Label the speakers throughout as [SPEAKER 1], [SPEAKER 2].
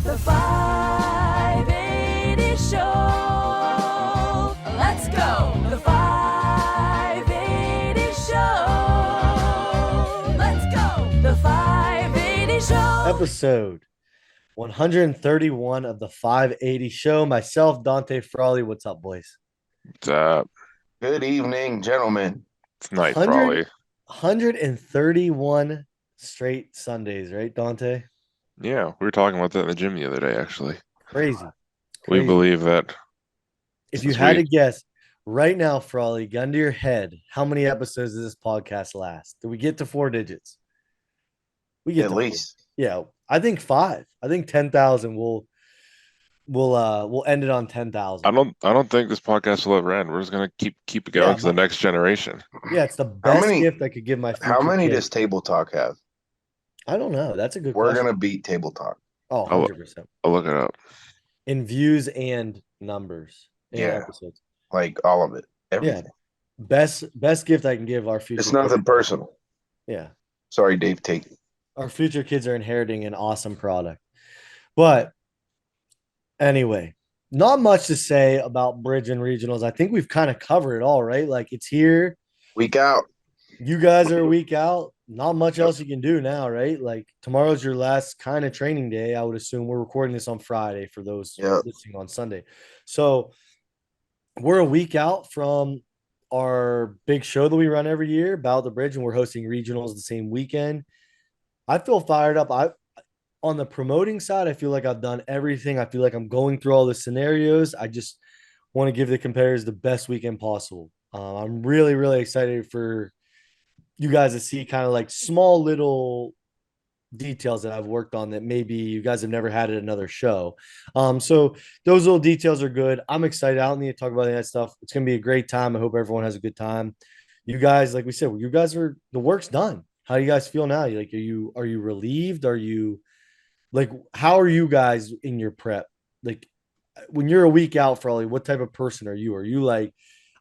[SPEAKER 1] The 580 Show. Let's go. The 580 Show. Let's go. The 580 Show.
[SPEAKER 2] Episode 131 of the 580 Show. Myself, Dante Frawley. What's up, boys?
[SPEAKER 3] What's up?
[SPEAKER 4] Good evening, gentlemen.
[SPEAKER 3] It's night,
[SPEAKER 2] 100
[SPEAKER 3] Frawley.
[SPEAKER 2] 131 straight Sundays, right, Dante?
[SPEAKER 3] Yeah, we were talking about that in the gym the other day, actually.
[SPEAKER 2] Crazy.
[SPEAKER 3] We believe that.
[SPEAKER 2] If you
[SPEAKER 3] since
[SPEAKER 2] had
[SPEAKER 3] we-
[SPEAKER 2] to guess right now, Frawley, gun to your head, how many episodes does this podcast last? Do we get to 4 digits? We get
[SPEAKER 4] At
[SPEAKER 2] to
[SPEAKER 4] least.
[SPEAKER 2] 4. Yeah, I think 5. I think 10,000 we'll end it on 10,000.
[SPEAKER 3] I don't think this podcast will ever end. We're just gonna keep it going
[SPEAKER 2] Yeah,
[SPEAKER 3] to the next generation.
[SPEAKER 2] Yeah, it's the best
[SPEAKER 4] many-
[SPEAKER 2] gift I could give my future
[SPEAKER 4] How many
[SPEAKER 2] kid.
[SPEAKER 4] does Table Talk have?
[SPEAKER 2] I don't know. That's a good
[SPEAKER 4] We're
[SPEAKER 2] question.
[SPEAKER 4] going to beat Table Talk.
[SPEAKER 2] Oh,
[SPEAKER 3] I'll-
[SPEAKER 2] 100%.
[SPEAKER 3] I'll look it up.
[SPEAKER 2] In views and numbers in
[SPEAKER 4] Yeah.
[SPEAKER 2] episodes.
[SPEAKER 4] Like all of it. Everything.
[SPEAKER 2] Best gift I can give our future
[SPEAKER 4] It's nothing
[SPEAKER 2] kids.
[SPEAKER 4] personal.
[SPEAKER 2] Yeah.
[SPEAKER 4] Sorry, Dave Tate.
[SPEAKER 2] Our future kids are inheriting an awesome product. But anyway, not much to say about Bridge and Regionals. I think we've kind of covered it all, right? Like it's here.
[SPEAKER 4] Week out.
[SPEAKER 2] You guys are a week out. Not much else you can do now, right? Like tomorrow's your last kind of training day. I would assume we're recording this on Friday for those
[SPEAKER 4] Yep.
[SPEAKER 2] listening on Sunday. So we're a week out from our big show that we run every year, Battle of the Bridge, and we're hosting regionals the same weekend. I feel fired up. On the promoting side, I feel like I've done everything. I feel like I'm going through all the scenarios. I just want to give the competitors the best weekend possible. I'm really, really excited for you guys to see kind of like small little details that I've worked on that maybe you guys have never had at another show. So those little details are good. I'm excited. I don't need to talk about any of that stuff. It's gonna be a great time. I hope everyone has a good time. You guys, like we said, you guys are the work's done. How do you guys feel now? Like, are you relieved? Are you like how are you guys in your prep? Like when you're a week out, Frawley, what type of person are you? Are you like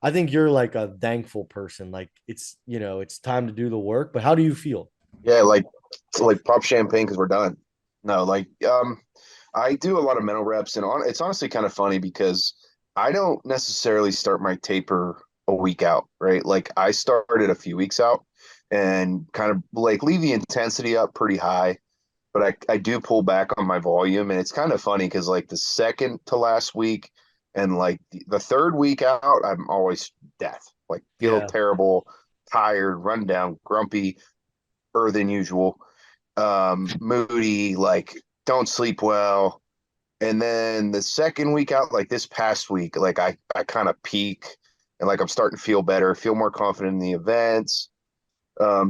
[SPEAKER 2] I think you're like a thankful person. Like it's it's time to do the work. But how do you feel?
[SPEAKER 4] Yeah, like pop champagne because we're done. No, I do a lot of mental reps, and it's honestly kind of funny because I don't necessarily start my taper a week out, right? Like I started a few weeks out and kind of like leave the intensity up pretty high, but I do pull back on my volume, and it's kind of funny because like the second to last week and like the third week out, I'm always death, like feel
[SPEAKER 2] Yeah.
[SPEAKER 4] terrible, tired, run down, grumpy, than usual, moody, like don't sleep well. And then the second week out, like this past week, like I kind of peak and like I'm starting to feel better, feel more confident in the events,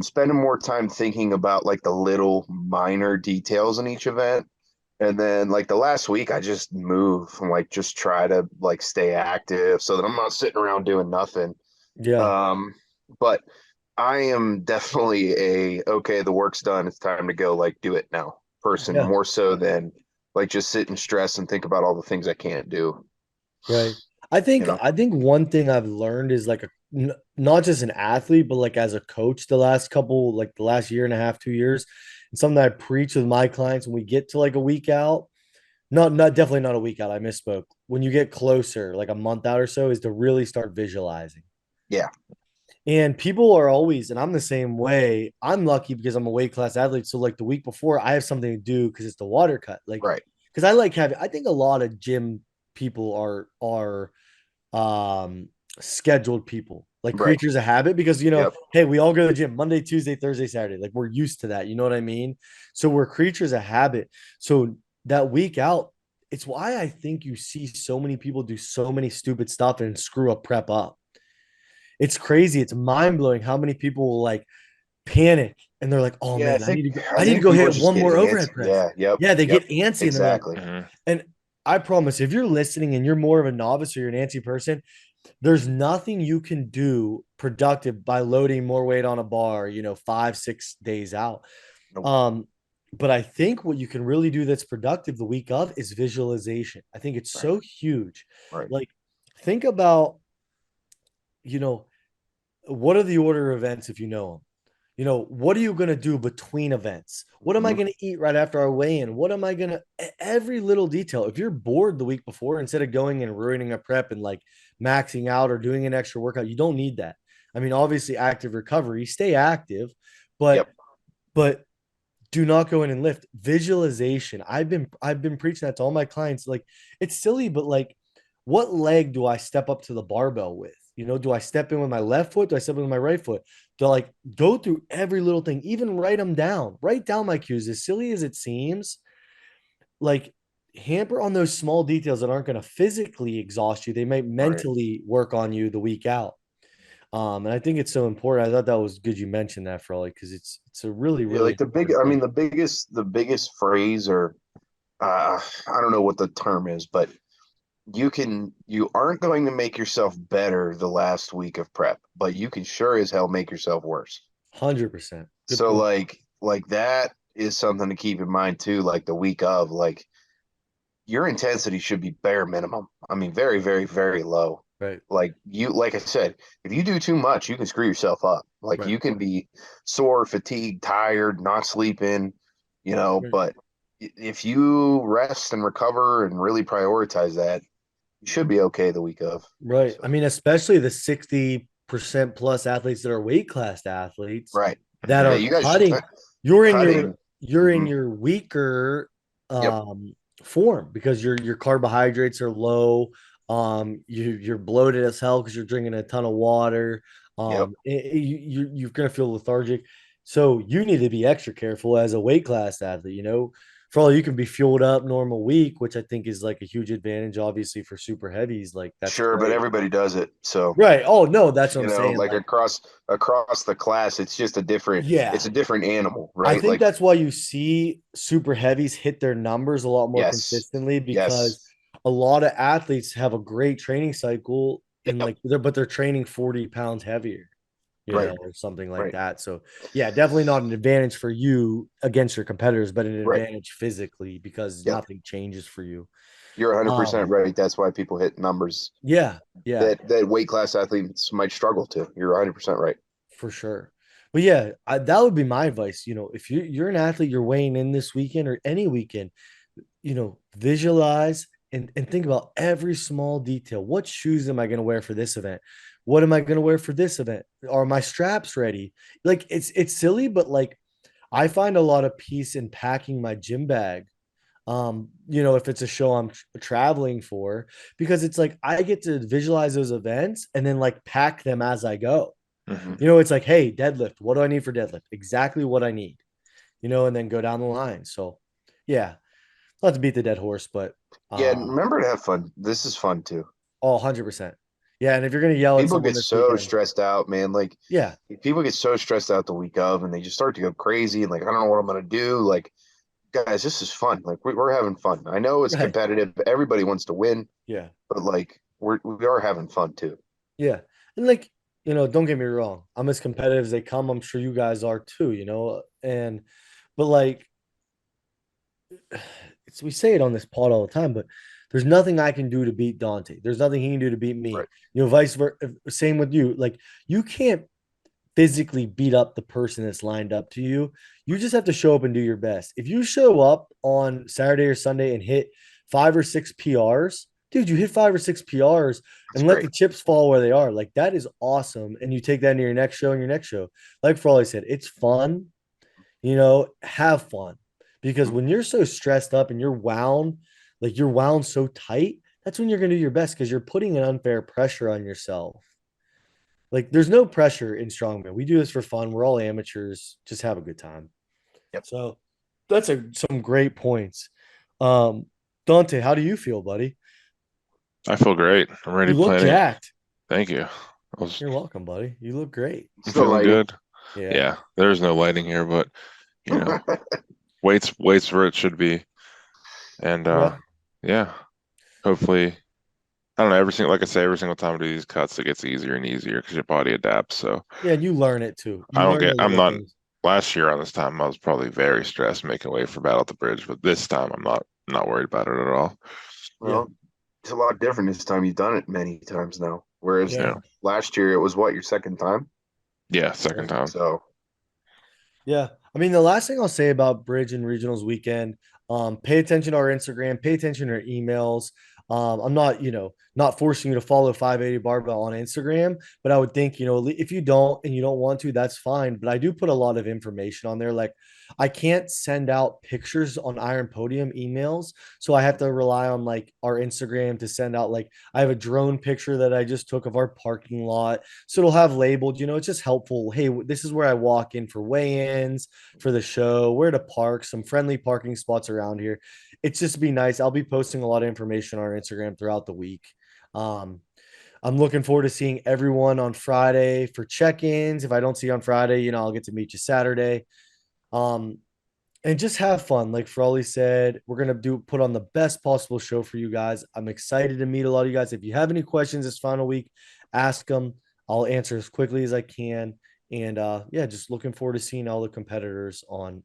[SPEAKER 4] spending more time thinking about like the little minor details in each event. And then like the last week, I just move and like just try to like stay active so that I'm not sitting around doing nothing.
[SPEAKER 2] Yeah.
[SPEAKER 4] But I am definitely okay, the work's done. It's time to go, like, do it now person,
[SPEAKER 2] Yeah.
[SPEAKER 4] more so than like just sit and stress and think about all the things I can't do.
[SPEAKER 2] Right. I think
[SPEAKER 4] You know?
[SPEAKER 2] I think one thing I've learned is like not just an athlete, but like as a coach the last year and a half, 2 years, and something that I preach with my clients when we get to like a week out, not definitely not a week out. I misspoke. When you get closer, like a month out or so, is to really start visualizing.
[SPEAKER 4] Yeah.
[SPEAKER 2] And people are always, and I'm the same way. I'm lucky because I'm a weight class athlete. So like the week before, I have something to do because it's the water cut. Like,
[SPEAKER 4] Right.
[SPEAKER 2] because I think a lot of gym people are scheduled people, like
[SPEAKER 4] Right.
[SPEAKER 2] creatures of habit, because
[SPEAKER 4] Yep.
[SPEAKER 2] hey, we all go to the gym Monday, Tuesday, Thursday, Saturday. Like we're used to that. You know what I mean? So we're creatures of habit. So that week out, it's why I think you see so many people do so many stupid stuff and screw up prep up. It's crazy. It's mind blowing how many people will like panic and they're like, "Oh
[SPEAKER 4] Yeah,
[SPEAKER 2] man, I need to
[SPEAKER 4] think
[SPEAKER 2] go
[SPEAKER 4] people
[SPEAKER 2] hit
[SPEAKER 4] just
[SPEAKER 2] one
[SPEAKER 4] get
[SPEAKER 2] more
[SPEAKER 4] antsy.
[SPEAKER 2] overhead press."
[SPEAKER 4] Yeah, yep.
[SPEAKER 2] Yeah, they
[SPEAKER 4] yep,
[SPEAKER 2] get antsy
[SPEAKER 4] exactly.
[SPEAKER 2] and they're like, and I promise, if you're listening and you're more of a novice or you're an antsy person, there's nothing you can do productive by loading more weight on a bar, 5-6 days out.
[SPEAKER 4] Nope.
[SPEAKER 2] But I think what you can really do that's productive the week of is visualization. I think it's so huge.
[SPEAKER 4] Right.
[SPEAKER 2] Like, think about, what are the order of events if you know them? what are you going to do between events? What am I
[SPEAKER 4] Mhm.
[SPEAKER 2] going to eat right after our weigh-in? What am I going to every little detail. If you're bored the week before, instead of going and ruining a prep and like maxing out or doing an extra workout, you don't need that. I mean, obviously active recovery, stay active, but
[SPEAKER 4] Yep.
[SPEAKER 2] but do not go in and lift. Visualization. I've been preaching that to all my clients. Like, it's silly, but like, what leg do I step up to the barbell with? Do I step in with my left foot? Do I step in with my right foot? Do I like go through every little thing, even write them down, write down my cues? As silly as it seems, like, hamper on those small details that aren't going to physically exhaust you. They might
[SPEAKER 4] Right.
[SPEAKER 2] mentally work on you the week out. And I think it's so important. I thought that was good you mentioned that, Frawley, because it's a really,
[SPEAKER 4] Yeah,
[SPEAKER 2] really
[SPEAKER 4] like
[SPEAKER 2] important
[SPEAKER 4] I mean,
[SPEAKER 2] thing.
[SPEAKER 4] the biggest phrase, or I don't know what the term is, but you aren't going to make yourself better the last week of prep, but you can sure as hell make yourself worse.
[SPEAKER 2] 100%. Good
[SPEAKER 4] So
[SPEAKER 2] point.
[SPEAKER 4] like that is something to keep in mind too. Like the week of, like your intensity should be bare minimum. I mean, very, very, very low.
[SPEAKER 2] Right.
[SPEAKER 4] Like I said, if you do too much, you can screw yourself up. Like
[SPEAKER 2] Right.
[SPEAKER 4] you can be sore, fatigued, tired, not sleeping,
[SPEAKER 2] Right.
[SPEAKER 4] but if you rest and recover and really prioritize that, you should be okay the week of.
[SPEAKER 2] Right. I
[SPEAKER 4] So,
[SPEAKER 2] mean, especially the 60% plus athletes that are weight class athletes
[SPEAKER 4] right.
[SPEAKER 2] that
[SPEAKER 4] Yeah,
[SPEAKER 2] are
[SPEAKER 4] you guys
[SPEAKER 2] cutting. You're in your
[SPEAKER 4] cutting.
[SPEAKER 2] you're in
[SPEAKER 4] Mhm.
[SPEAKER 2] your weaker
[SPEAKER 4] Yep.
[SPEAKER 2] form because your carbohydrates are low. You're bloated as hell because you're drinking a ton of water.
[SPEAKER 4] Yep.
[SPEAKER 2] You're gonna feel lethargic. So you need to be extra careful as a weight class athlete. For all you can be fueled up normal week, which I think is like a huge advantage, obviously for super heavies. Like, that's
[SPEAKER 4] Sure, but
[SPEAKER 2] great.
[SPEAKER 4] everybody does it. So,
[SPEAKER 2] Right. Oh no, that's what I'm saying.
[SPEAKER 4] like
[SPEAKER 2] Like,
[SPEAKER 4] across the class, it's
[SPEAKER 2] yeah,
[SPEAKER 4] a different animal,
[SPEAKER 2] I
[SPEAKER 4] right?
[SPEAKER 2] think
[SPEAKER 4] Like,
[SPEAKER 2] that's why you see super heavies hit their numbers a lot more
[SPEAKER 4] yes.
[SPEAKER 2] consistently,
[SPEAKER 4] Yes.
[SPEAKER 2] because a lot of athletes have a great training cycle and
[SPEAKER 4] Yep.
[SPEAKER 2] like they're training 40 pounds heavier,
[SPEAKER 4] Right.
[SPEAKER 2] or something like
[SPEAKER 4] Right.
[SPEAKER 2] that. So yeah, definitely not an advantage for you against your competitors, but an
[SPEAKER 4] Right.
[SPEAKER 2] advantage physically because
[SPEAKER 4] Yep.
[SPEAKER 2] nothing changes for you.
[SPEAKER 4] You're 100%
[SPEAKER 2] Um,
[SPEAKER 4] right. That's why people hit numbers
[SPEAKER 2] yeah, yeah.
[SPEAKER 4] that weight class athletes might struggle to. You're 100% right.
[SPEAKER 2] For sure. But yeah, that would be my advice. If you're an athlete, you're weighing in this weekend or any weekend, visualize and think about every small detail. What shoes am I going to wear for this event? What am I going to wear for this event? Are my straps ready? Like, it's silly, but like, I find a lot of peace in packing my gym bag. If it's a show I'm traveling for, because it's like I get to visualize those events and then like pack them as I go.
[SPEAKER 3] Hmm.
[SPEAKER 2] It's like, hey, deadlift. What do I need for deadlift? Exactly what I need, and then go down the line. So, yeah, not to beat the dead horse, but
[SPEAKER 4] Yeah, and
[SPEAKER 2] um,
[SPEAKER 4] remember to have fun. This is fun too.
[SPEAKER 2] 100%. Yeah. And if you're going to yell at
[SPEAKER 4] People
[SPEAKER 2] someone
[SPEAKER 4] get
[SPEAKER 2] this
[SPEAKER 4] so
[SPEAKER 2] weekend,
[SPEAKER 4] stressed out, man. Like
[SPEAKER 2] yeah,
[SPEAKER 4] people get so stressed out the week of, and they just start to go crazy and like, I don't know what I'm gonna do. Like, guys, this is fun. Like we're having fun. I know it's
[SPEAKER 2] right.
[SPEAKER 4] competitive. Everybody wants to win,
[SPEAKER 2] Yeah.
[SPEAKER 4] but like we are having fun too.
[SPEAKER 2] Yeah. And like, don't get me wrong. I'm as competitive as they come. I'm sure you guys are too, but like, we say it on this pod all the time, but there's nothing I can do to beat Dante. There's nothing he can do to beat me.
[SPEAKER 4] Right.
[SPEAKER 2] Vice versa. Same with you. Like, you can't physically beat up the person that's lined up to you. You just have to show up and do your best. If you show up on Saturday or Sunday and hit 5 or 6 PRs, dude, you hit 5 or 6 PRs
[SPEAKER 4] That's
[SPEAKER 2] and let
[SPEAKER 4] great.
[SPEAKER 2] the chips fall where they are. Like, that is awesome. And you take that into your next show and your next show. Like Frawley said, it's fun, have fun. Because
[SPEAKER 4] Mhm.
[SPEAKER 2] when you're so stressed up and you're wound so tight, that's when you're going to do your best because you're putting an unfair pressure on yourself. Like, there's no pressure in strongman. We do this for fun. We're all amateurs. Just have a good time.
[SPEAKER 4] Yep.
[SPEAKER 2] So that's some great points. Um, Dante, how do you feel, buddy?
[SPEAKER 3] I feel great. I'm
[SPEAKER 2] You
[SPEAKER 3] ready
[SPEAKER 2] look
[SPEAKER 3] planning.
[SPEAKER 2] jacked.
[SPEAKER 3] Thank you.
[SPEAKER 2] You're welcome, buddy. You look great.
[SPEAKER 3] I'm
[SPEAKER 4] It's the
[SPEAKER 3] feeling
[SPEAKER 4] lighting.
[SPEAKER 3] good.
[SPEAKER 2] Yeah.
[SPEAKER 3] Yeah, there's no lighting here, but you know, weights where it should be. And
[SPEAKER 2] Yeah.
[SPEAKER 3] yeah, hopefully, I don't know, like I say, every single time I do these cuts, it gets easier and easier because your body adapts. So
[SPEAKER 2] Yeah. And you learn it too.
[SPEAKER 3] I
[SPEAKER 2] You
[SPEAKER 3] don't
[SPEAKER 2] learn
[SPEAKER 3] get,
[SPEAKER 2] the
[SPEAKER 3] I'm
[SPEAKER 2] little
[SPEAKER 3] not,
[SPEAKER 2] things.
[SPEAKER 3] last year on this time, I was probably very stressed making way for Battle at the Bridge, but this time I'm not worried about it at all.
[SPEAKER 2] Yeah.
[SPEAKER 4] Well, it's a lot different this time. You've done it many times now. Whereas
[SPEAKER 2] Yeah.
[SPEAKER 3] Yeah.
[SPEAKER 4] last year it was what, your second time?
[SPEAKER 3] Yeah, second
[SPEAKER 2] Right.
[SPEAKER 3] time.
[SPEAKER 4] So
[SPEAKER 2] Yeah. I mean, the last thing I'll say about Bridge and Regionals weekend, pay attention to our Instagram, pay attention to our emails. I'm not, not forcing you to follow 580 Barbell on Instagram, but I would think, if you don't and you don't want to, that's fine. But I do put a lot of information on there. Like I can't send out pictures on Iron Podium emails. So I have to rely on like our Instagram to send out like I have a drone picture that I just took of our parking lot. So it'll have labeled, it's just helpful. Hey, this is where I walk in for weigh-ins, for the show, where to park, some friendly parking spots around here. It's just be nice. I'll be posting a lot of information on our Instagram throughout the week. Um, I'm looking forward to seeing everyone on Friday for check-ins. If I don't see you on Friday, I'll get to meet you Saturday. Um, and just have fun. Like Frawley said, we're gonna put on the best possible show for you guys. I'm excited to meet a lot of you guys. If you have any questions this final week, ask them. I'll answer as quickly as I can. And yeah, just looking forward to seeing all the competitors on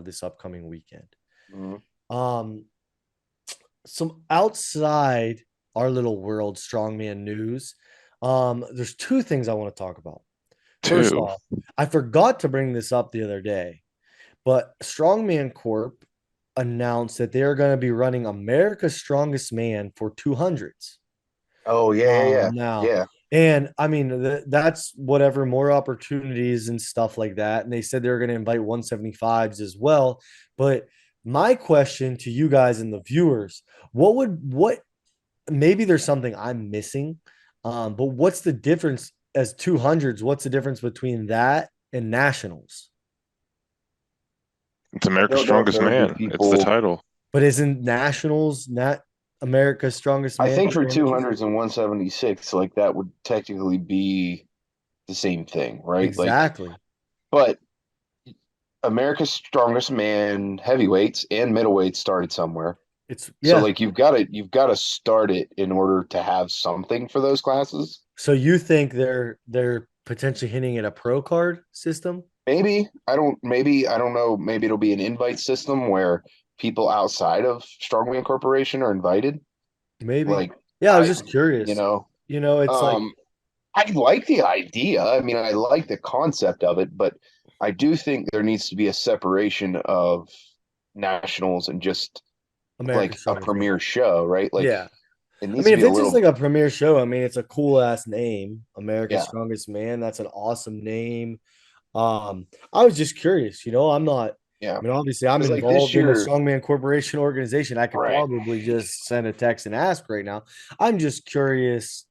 [SPEAKER 2] this upcoming weekend.
[SPEAKER 4] Mhm.
[SPEAKER 2] Um, some outside our little world strongman news. There's two things I want to talk about. First
[SPEAKER 3] Two.
[SPEAKER 2] off, I forgot to bring this up the other day, but Strongman Corp announced that they are going to be running America's Strongest Man for 200s.
[SPEAKER 4] Oh yeah, yeah, yeah,
[SPEAKER 2] Now,
[SPEAKER 4] yeah.
[SPEAKER 2] and I mean, that's whatever more opportunities and stuff like that. And they said they were going to invite 175s as well. But my question to you guys and the viewers, what maybe there's something I'm missing, but what's the difference as 200s? What's the difference between that and nationals?
[SPEAKER 3] It's
[SPEAKER 4] I
[SPEAKER 3] America's
[SPEAKER 4] don't know if
[SPEAKER 3] Strongest
[SPEAKER 4] there would be
[SPEAKER 3] Man. It's the
[SPEAKER 4] people.
[SPEAKER 3] title.
[SPEAKER 2] But isn't nationals not America's Strongest
[SPEAKER 4] I
[SPEAKER 2] Man
[SPEAKER 4] think for
[SPEAKER 2] advantages?
[SPEAKER 4] 200s and 176, like that would technically be the same thing, right? Like,
[SPEAKER 2] Exactly.
[SPEAKER 4] but America's Strongest Man heavyweights and middleweights started somewhere.
[SPEAKER 2] It's
[SPEAKER 4] So
[SPEAKER 2] yeah.
[SPEAKER 4] like you've got to start it in order to have something for those classes.
[SPEAKER 2] So you think they're potentially hinting at a pro card system?
[SPEAKER 4] Maybe I don't know, maybe it'll be an invite system where people outside of Strongman Corporation are invited.
[SPEAKER 2] Maybe.
[SPEAKER 4] Like
[SPEAKER 2] Yeah, I was
[SPEAKER 4] I
[SPEAKER 2] just
[SPEAKER 4] you
[SPEAKER 2] curious.
[SPEAKER 4] know,
[SPEAKER 2] It's like
[SPEAKER 4] um I like the idea. I mean, I like the concept of it, but I do think there needs to be a separation of nationals and just
[SPEAKER 2] America's
[SPEAKER 4] like a
[SPEAKER 2] Strongest Man.
[SPEAKER 4] premier show, right? Like
[SPEAKER 2] Yeah.
[SPEAKER 4] it
[SPEAKER 2] I
[SPEAKER 4] needs
[SPEAKER 2] mean,
[SPEAKER 4] to
[SPEAKER 2] if
[SPEAKER 4] be a
[SPEAKER 2] it's just
[SPEAKER 4] little,
[SPEAKER 2] like a premier show, I mean, it's a cool ass name, America's
[SPEAKER 4] yeah,
[SPEAKER 2] Strongest Man. That's an awesome name. I was just curious, I'm not,
[SPEAKER 4] yeah.
[SPEAKER 2] I mean, obviously I'm
[SPEAKER 4] Because like this
[SPEAKER 2] involved in the
[SPEAKER 4] year,
[SPEAKER 2] Strongman Corporation organization. I could
[SPEAKER 4] right?
[SPEAKER 2] probably just send a text and ask right now. I'm just curious,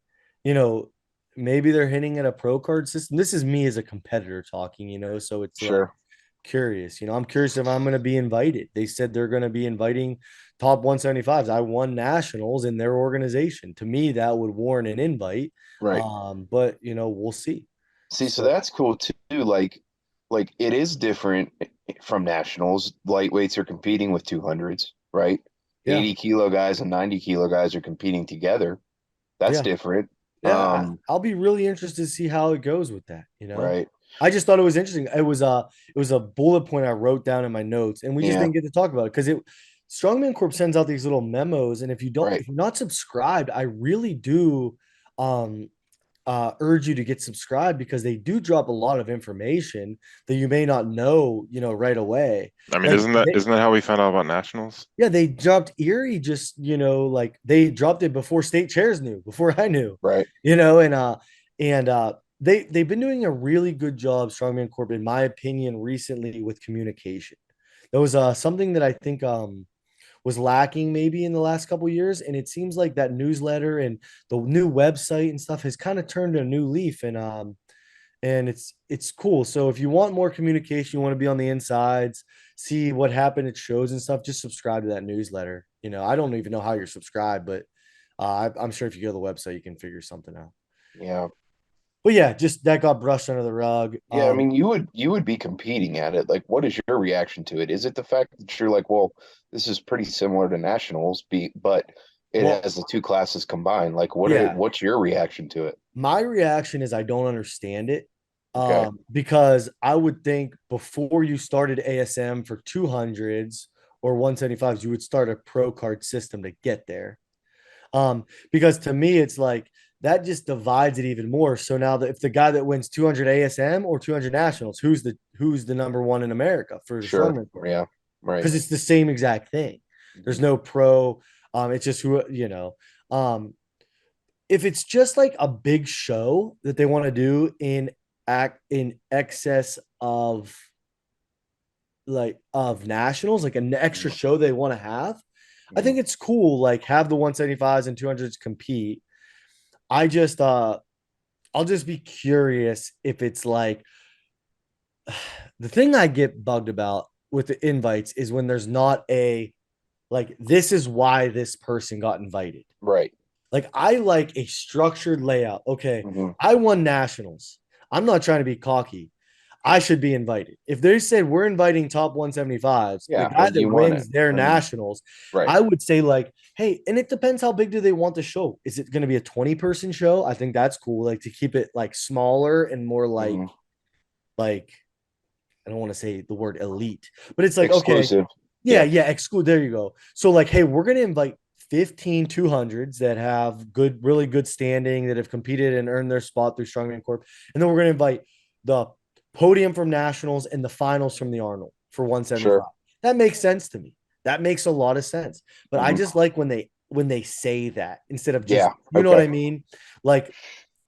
[SPEAKER 2] you know, maybe they're hinting at a pro card system. This is me as a competitor talking, so it's like
[SPEAKER 4] Sure,
[SPEAKER 2] curious. I'm curious if I'm going to be invited. They said they're going to be inviting top 175s. I won nationals in their organization. To me, that would warrant an invite.
[SPEAKER 4] right.
[SPEAKER 2] But we'll see.
[SPEAKER 4] See, so
[SPEAKER 2] So
[SPEAKER 4] that's cool too. Like it is different from nationals. Lightweights are competing with 200s, right?
[SPEAKER 2] yeah,
[SPEAKER 4] 80 kilo guys and 90 kilo guys are competing together. That's
[SPEAKER 2] yeah.
[SPEAKER 4] different.
[SPEAKER 2] Yeah, I'll be really interested to see how it goes with that.
[SPEAKER 4] Right.
[SPEAKER 2] I just thought it was interesting. It was a bullet point I wrote down in my notes, and we just
[SPEAKER 4] Yeah,
[SPEAKER 2] didn't get to talk about it because Strongman Corp sends out these little memos, and
[SPEAKER 4] right.
[SPEAKER 2] if you're not subscribed, I really do um urge you to get subscribed because they do drop a lot of information that you may not know, right away.
[SPEAKER 3] I mean,
[SPEAKER 2] Like
[SPEAKER 3] isn't that how we found out about nationals?
[SPEAKER 2] yeah, they dropped Erie just, like they dropped it before state chairs knew, before I knew,
[SPEAKER 4] Right.
[SPEAKER 2] and they've been doing a really good job, Strongman Corp, in my opinion, recently with communication. That was something that I think was lacking maybe in the last couple of years, and it seems like that newsletter and the new website and stuff has kind of turned a new leaf, and it's cool. So if you want more communication, you want to be on the insides, see what happened at shows and stuff, just subscribe to that newsletter. I don't even know how you're subscribed, but I'm sure if you go to the website, you can figure something out.
[SPEAKER 4] Yeah.
[SPEAKER 2] But yeah, just that got brushed under the rug.
[SPEAKER 4] Yeah, I mean, you would be competing at it. Like, what is your reaction to it? Is it the fact that you're like, well, this is pretty similar to nationals, but it
[SPEAKER 2] Well,
[SPEAKER 4] has the two classes combined? Like,
[SPEAKER 2] yeah,
[SPEAKER 4] what's your reaction to it?
[SPEAKER 2] my reaction is I don't understand it.
[SPEAKER 4] Okay.
[SPEAKER 2] Because I would think before you started ASM for 200s or 175s, you would start a pro card system to get there. Because to me, it's like that just divides it even more. So now that if the guy that wins 200 ASM or 200 nationals, who's the number one in America for the
[SPEAKER 4] Sure.
[SPEAKER 2] strongman?
[SPEAKER 4] Yeah. Right.
[SPEAKER 2] Because it's the same exact thing. There's no pro. It's just who if it's just like a big show that they want to do in excess of nationals, like an extra show they want to have, I think it's cool. Like have the 175s and 200s compete. I just I'll just be curious if it's like the thing I get bugged about with the invites is when there's not a like this is why this person got invited.
[SPEAKER 4] Right.
[SPEAKER 2] Like I like a structured layout. Okay,
[SPEAKER 4] Mhm.
[SPEAKER 2] I won nationals. I'm not trying to be cocky. I should be invited. If they said we're inviting top 175s, the
[SPEAKER 4] Yeah,
[SPEAKER 2] guy
[SPEAKER 4] like,
[SPEAKER 2] that
[SPEAKER 4] you want it.
[SPEAKER 2] wins their
[SPEAKER 4] I mean,
[SPEAKER 2] nationals,
[SPEAKER 4] right.
[SPEAKER 2] I would say like, hey, and it depends how big do they want the show. Is it going to be a 20-person show? I think that's cool. Like to keep it like smaller and more
[SPEAKER 4] Mhm.
[SPEAKER 2] like I don't want to say the word elite, but it's like okay,
[SPEAKER 4] Exclusive.
[SPEAKER 2] yeah,
[SPEAKER 4] Yeah.
[SPEAKER 2] exclude. There you go. So like, hey, we're gonna invite 15 200s that have good, really good standing that have competed and earned their spot through Strongman Corp, and then we're gonna invite the podium from nationals and the finals from the Arnold for 175.
[SPEAKER 4] Sure.
[SPEAKER 2] That makes sense to me. That makes a lot of sense. But I
[SPEAKER 4] Mhm.
[SPEAKER 2] just like when they say that instead of just
[SPEAKER 4] Yeah.
[SPEAKER 2] you know what
[SPEAKER 4] Okay.
[SPEAKER 2] I mean. Like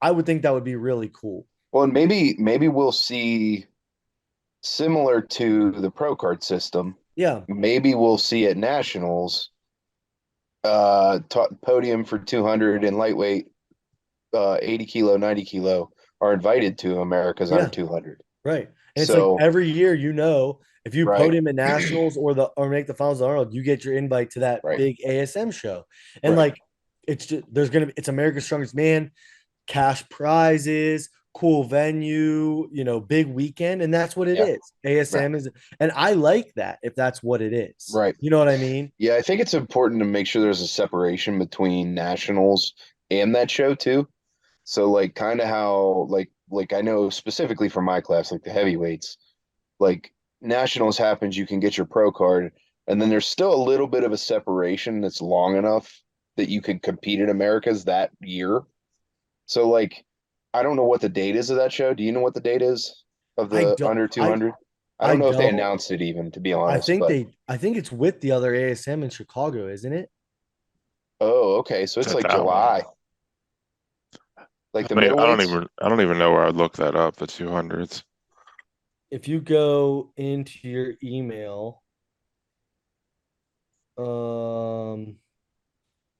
[SPEAKER 2] I would think that would be really cool.
[SPEAKER 4] Well, and maybe we'll see similar to the pro card system.
[SPEAKER 2] Yeah,
[SPEAKER 4] Maybe we'll see at nationals podium for 200 and lightweight 80 kilo, 90 kilo are invited to America's under
[SPEAKER 2] yeah.
[SPEAKER 4] 200.
[SPEAKER 2] Right. And it's like
[SPEAKER 4] So,
[SPEAKER 2] every year, if you
[SPEAKER 4] right,
[SPEAKER 2] podium at nationals or make the finals of Arnold, you get your invite to that
[SPEAKER 4] right,
[SPEAKER 2] big ASM show. And
[SPEAKER 4] right.
[SPEAKER 2] like it's just it's America's Strongest Man, cash prizes, cool venue, big weekend, and that's what it
[SPEAKER 4] Yeah,
[SPEAKER 2] is.
[SPEAKER 4] right,
[SPEAKER 2] ASM is, and I like that if that's what it is.
[SPEAKER 4] right.
[SPEAKER 2] You know what I mean?
[SPEAKER 4] Yeah, I think it's important to make sure there's a separation between nationals and that show too. So like kind of how like I know specifically for my class, like the heavyweights, like nationals happens, you can get your pro card, and then there's still a little bit of a separation that's long enough that you can compete in Americas that year. So like I don't know what the date is of that show. Do you know what the date is of
[SPEAKER 2] I
[SPEAKER 4] the
[SPEAKER 2] don't.
[SPEAKER 4] under 200? I
[SPEAKER 2] I
[SPEAKER 4] don't know if they
[SPEAKER 2] don't.
[SPEAKER 4] announced it even, to be honest, but
[SPEAKER 2] I think it's with the other ASM in Chicago, isn't it?
[SPEAKER 4] oh, okay. So
[SPEAKER 3] Is
[SPEAKER 4] it's
[SPEAKER 3] it
[SPEAKER 4] like
[SPEAKER 3] that one?
[SPEAKER 4] July, like the
[SPEAKER 3] I
[SPEAKER 4] middleweights.
[SPEAKER 3] don't even know where I'd look that up, the 200s.
[SPEAKER 2] If you go into your email, um,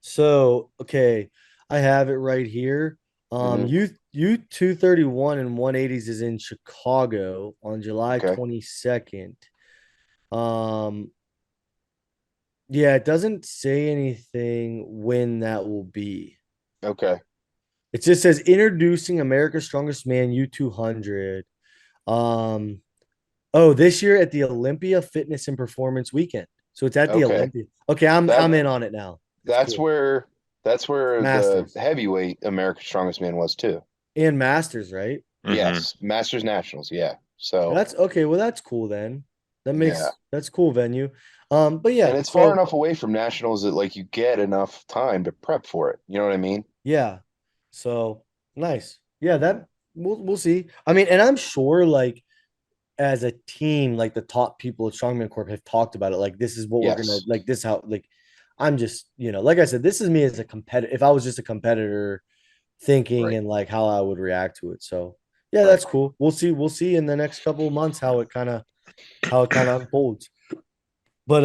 [SPEAKER 2] so okay, I have it right here.
[SPEAKER 4] Mhm.
[SPEAKER 2] You 231 and 180s is in Chicago on July
[SPEAKER 4] Okay.
[SPEAKER 2] 22nd. Um, yeah, it doesn't say anything when that will be.
[SPEAKER 4] Okay.
[SPEAKER 2] It just says introducing America's Strongest Man U200. Um, Oh, this year at the Olympia Fitness and Performance Weekend. So it's at the
[SPEAKER 4] Okay.
[SPEAKER 2] Olympia. Okay,
[SPEAKER 4] That
[SPEAKER 2] I'm in on it now. It's
[SPEAKER 4] that's
[SPEAKER 2] cool.
[SPEAKER 4] where that's where the
[SPEAKER 2] Masters
[SPEAKER 4] heavyweight America's Strongest Man was too.
[SPEAKER 2] and Masters, right?
[SPEAKER 3] Mm-hmm.
[SPEAKER 4] Yes, Masters Nationals. Yeah. So
[SPEAKER 2] That's okay. Well, that's cool then.
[SPEAKER 4] yeah,
[SPEAKER 2] That's cool venue. But
[SPEAKER 4] and
[SPEAKER 2] yeah,
[SPEAKER 4] it's far
[SPEAKER 2] so
[SPEAKER 4] enough away from Nationals that like you get enough time to prep for it. You know what I mean?
[SPEAKER 2] yeah, so nice. Yeah, that we'll see. I mean, and I'm sure like as a team, like the top people at Strongman Corp have talked about it. Like this is what we're gonna
[SPEAKER 4] Yes.
[SPEAKER 2] like. This how like I'm just like I said, this is me as a competitor. If I was just a competitor, thinking
[SPEAKER 4] Right.
[SPEAKER 2] and like how I would react to it. So yeah,
[SPEAKER 4] Right.
[SPEAKER 2] that's cool. We'll see. We'll see in the next couple of months how it kind of unfolds. But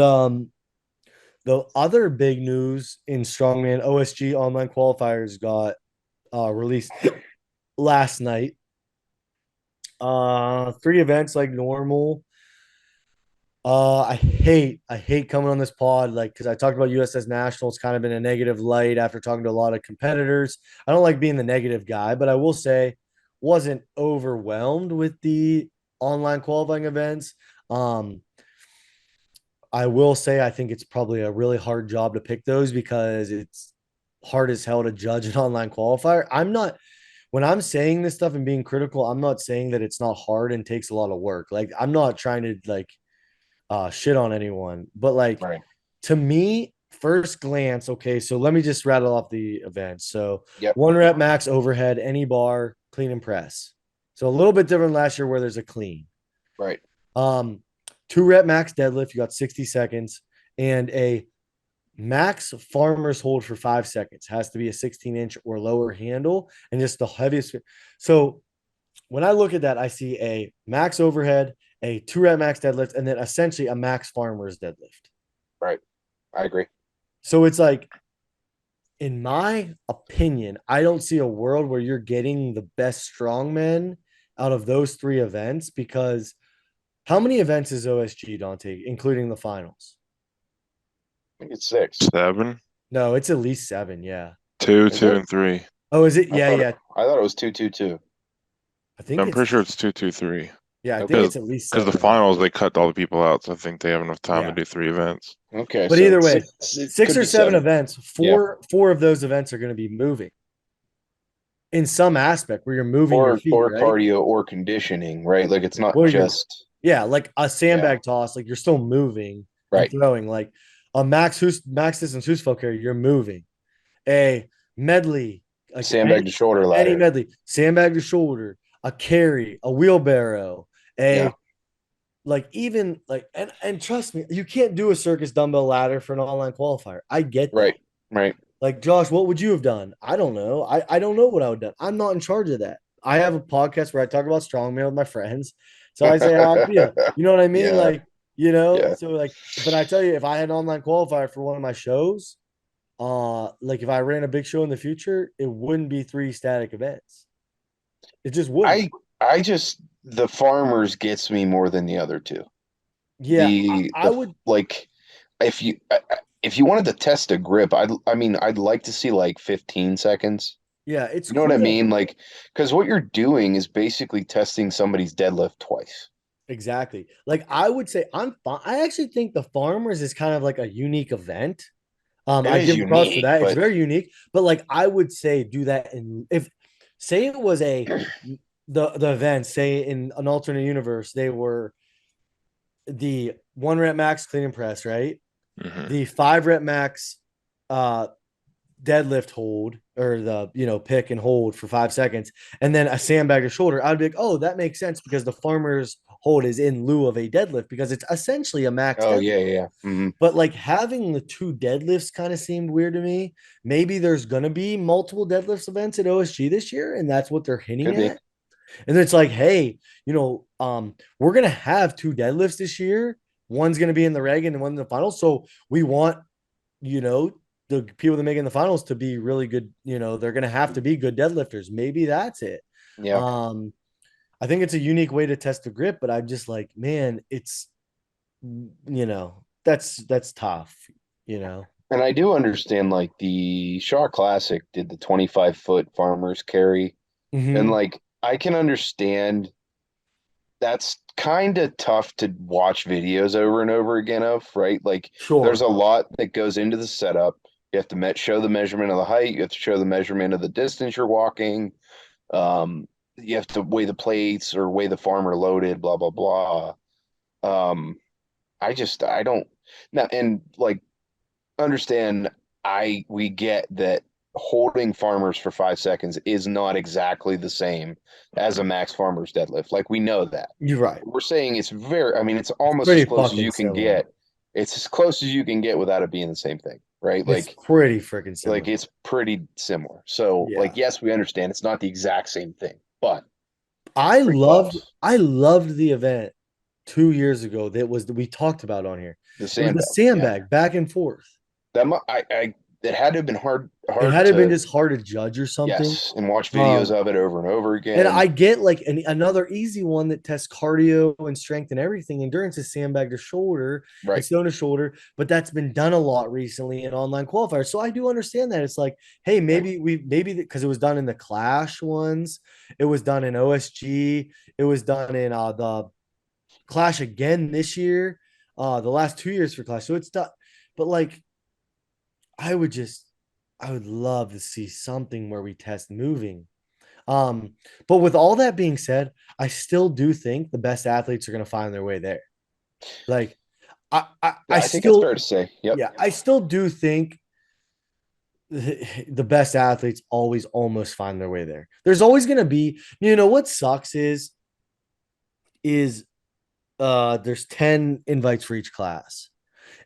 [SPEAKER 2] the other big news in strongman OSG online qualifiers got released last night. Three events like normal. I hate coming on this pod like because I talked about USS National. It's kind of been a negative light after talking to a lot of competitors. I don't like being the negative guy, but I will say wasn't overwhelmed with the online qualifying events. Um, I will say I think it's probably a really hard job to pick those because it's hard as hell to judge an online qualifier. I'm not when I'm saying this stuff and being critical, I'm not saying that it's not hard and takes a lot of work. Like I'm not trying to like shit on anyone, but like
[SPEAKER 4] Right.
[SPEAKER 2] to me, first glance, okay, so let me just rattle off the events. So
[SPEAKER 4] Yep.
[SPEAKER 2] 1 rep max overhead, any bar, clean and press. So a little bit different last year where there's a clean.
[SPEAKER 4] Right.
[SPEAKER 2] 2 rep max deadlift, you got 60 seconds, and a max farmer's hold for 5 seconds has to be a 16-inch or lower handle and just the heaviest. So when I look at that, I see a max overhead, a 2 rep max deadlift, and then essentially a max farmer's deadlift.
[SPEAKER 4] Right. I agree.
[SPEAKER 2] So it's like, in my opinion, I don't see a world where you're getting the best strongmen out of those 3 events, because how many events is OSG, Dante, including the finals?
[SPEAKER 4] I think it's 6.
[SPEAKER 3] 7,
[SPEAKER 2] No, it's at least 7. Yeah.
[SPEAKER 3] 2,
[SPEAKER 4] Is
[SPEAKER 3] 2,
[SPEAKER 4] it?
[SPEAKER 3] and 3.
[SPEAKER 2] Oh, is it? Yeah, yeah.
[SPEAKER 4] I thought it was 2-2-2.
[SPEAKER 2] I think
[SPEAKER 3] I'm
[SPEAKER 2] it's,
[SPEAKER 3] pretty sure it's 2, 2, 3.
[SPEAKER 2] yeah, I think
[SPEAKER 4] Okay.
[SPEAKER 2] it's at least
[SPEAKER 3] Because
[SPEAKER 2] 7
[SPEAKER 3] the
[SPEAKER 2] events.
[SPEAKER 3] finals they cut all the people out, so I think they have enough time
[SPEAKER 2] Yeah.
[SPEAKER 3] to do 3 events.
[SPEAKER 4] Okay.
[SPEAKER 2] But
[SPEAKER 4] so
[SPEAKER 2] either way,
[SPEAKER 4] six
[SPEAKER 2] 6
[SPEAKER 4] could
[SPEAKER 2] or
[SPEAKER 4] be
[SPEAKER 2] 7
[SPEAKER 4] 7.
[SPEAKER 2] events, four of those events are going to be moving in some aspect where you're moving your feet,
[SPEAKER 4] Or
[SPEAKER 2] right?
[SPEAKER 4] cardio or conditioning, right? Like it's not
[SPEAKER 2] Well,
[SPEAKER 4] just
[SPEAKER 2] yeah, like a sandbag toss, like you're still moving
[SPEAKER 4] Right.
[SPEAKER 2] and throwing. Like a max distance Husfeld carry, you're moving. A medley, like
[SPEAKER 4] sandbag to shoulder
[SPEAKER 2] any
[SPEAKER 4] ladder.
[SPEAKER 2] medley, sandbag to shoulder, a carry, a wheelbarrow,
[SPEAKER 4] Yeah.
[SPEAKER 2] like even like and trust me, you can't do a circus dumbbell ladder for an online qualifier. I get that.
[SPEAKER 4] Right. Right.
[SPEAKER 2] Like, Josh, what would you have done? I don't know. I don't know what I would have done. I'm not in charge of that. I have a podcast where I talk about strongman with my friends. So I say how I feel. You know what I mean?
[SPEAKER 4] Yeah.
[SPEAKER 2] Like,
[SPEAKER 4] Yeah.
[SPEAKER 2] so like, but I tell you, if I had an online qualifier for one of my shows, like if I ran a big show in the future, it wouldn't be 3 static events. It just wouldn't.
[SPEAKER 4] I just the farmers gets me more than the other two.
[SPEAKER 2] Yeah, I
[SPEAKER 4] The
[SPEAKER 2] would.
[SPEAKER 4] like if you wanted to test a grip, I mean I'd like to see like 15 seconds.
[SPEAKER 2] Yeah, it's
[SPEAKER 4] You know what I
[SPEAKER 2] cool.
[SPEAKER 4] mean? Like because what you're doing is basically testing somebody's deadlift twice.
[SPEAKER 2] Exactly. Like I would say, I actually think the farmers is kind of like a unique event.
[SPEAKER 4] It
[SPEAKER 2] I
[SPEAKER 4] is
[SPEAKER 2] give them props for
[SPEAKER 4] unique,
[SPEAKER 2] that. It's
[SPEAKER 4] but
[SPEAKER 2] very unique. But like I would say do that in, if say it was the event, say in an alternate universe, they were the 1 rep max clean and press, right?
[SPEAKER 3] Mhm.
[SPEAKER 2] The 5 rep max uh deadlift hold, or the pick and hold for 5 seconds, and then a sandbag to shoulder. I'd be like, oh, that makes sense, because the farmer's hold is in lieu of a deadlift, because it's essentially a max
[SPEAKER 4] oh
[SPEAKER 2] deadlift.
[SPEAKER 4] yeah. Mm-hmm.
[SPEAKER 2] But like having the 2 deadlifts kind of seemed weird to me. Maybe there's gonna be multiple deadlifts events at OSG this year, and that's what they're hinting
[SPEAKER 4] Could be.
[SPEAKER 2] at. And it's like, hey, we're gonna have 2 deadlifts this year. One's gonna be in the reg and one in the finals. So we want, the people that make it in the finals to be really good. They're gonna have to be good deadlifters. Maybe that's it.
[SPEAKER 4] Yeah.
[SPEAKER 2] I think it's a unique way to test the grip, but I'm just like, man, it's that's tough,
[SPEAKER 4] And I do understand like the Shaw Classic did the 25-foot farmers carry.
[SPEAKER 2] Mhm.
[SPEAKER 4] And like I can understand that's kind of tough to watch videos over and over again of, right? Like
[SPEAKER 2] Sure.
[SPEAKER 4] there's a lot that goes into the setup. You have to show the measurement of the height, you have to show the measurement of the distance you're walking. You have to weigh the plates or weigh the farmer loaded, blah blah blah. I don't now and like understand we get that holding farmers for 5 seconds is not exactly the same as a max farmers deadlift. Like we know that.
[SPEAKER 2] You're right.
[SPEAKER 4] We're saying it's it's almost
[SPEAKER 2] Pretty
[SPEAKER 4] as close as
[SPEAKER 2] fucking
[SPEAKER 4] you can
[SPEAKER 2] similar.
[SPEAKER 4] get. It's as close as you can get without it being the same thing, right?
[SPEAKER 2] It's pretty freaking similar.
[SPEAKER 4] Like it's pretty similar. So
[SPEAKER 2] Yeah.
[SPEAKER 4] like yes, we understand it's not the exact same thing, but
[SPEAKER 2] I
[SPEAKER 4] pretty
[SPEAKER 2] loved
[SPEAKER 4] close.
[SPEAKER 2] I loved the event 2 years ago that we talked about on here.
[SPEAKER 4] The
[SPEAKER 2] It was
[SPEAKER 4] sandbag.
[SPEAKER 2] the sandbag back and forth.
[SPEAKER 4] That it had to have been hard
[SPEAKER 2] It had to have been
[SPEAKER 4] to
[SPEAKER 2] just hard to judge or something.
[SPEAKER 4] yes, and watch videos of it over and over again.
[SPEAKER 2] And I get like another easy one that tests cardio and strength and everything. Endurance is sandbag to shoulder,
[SPEAKER 4] right.
[SPEAKER 2] and stone to shoulder, but that's been done a lot recently in online qualifiers. So I do understand that. It's like, hey, maybe because it was done in the Clash ones, it was done in OSG, it was done in the Clash again this year, the last 2 years for Clash. So it's done, but like, I would love to see something where we test moving. But with all that being said, I still do think the best athletes are going to find their way there. Like, I
[SPEAKER 4] I think it's
[SPEAKER 2] still,
[SPEAKER 4] fair to say. Yep.
[SPEAKER 2] yeah, I still do think the best athletes always almost find their way there. There's always going to be, what sucks is there's 10 invites for each class.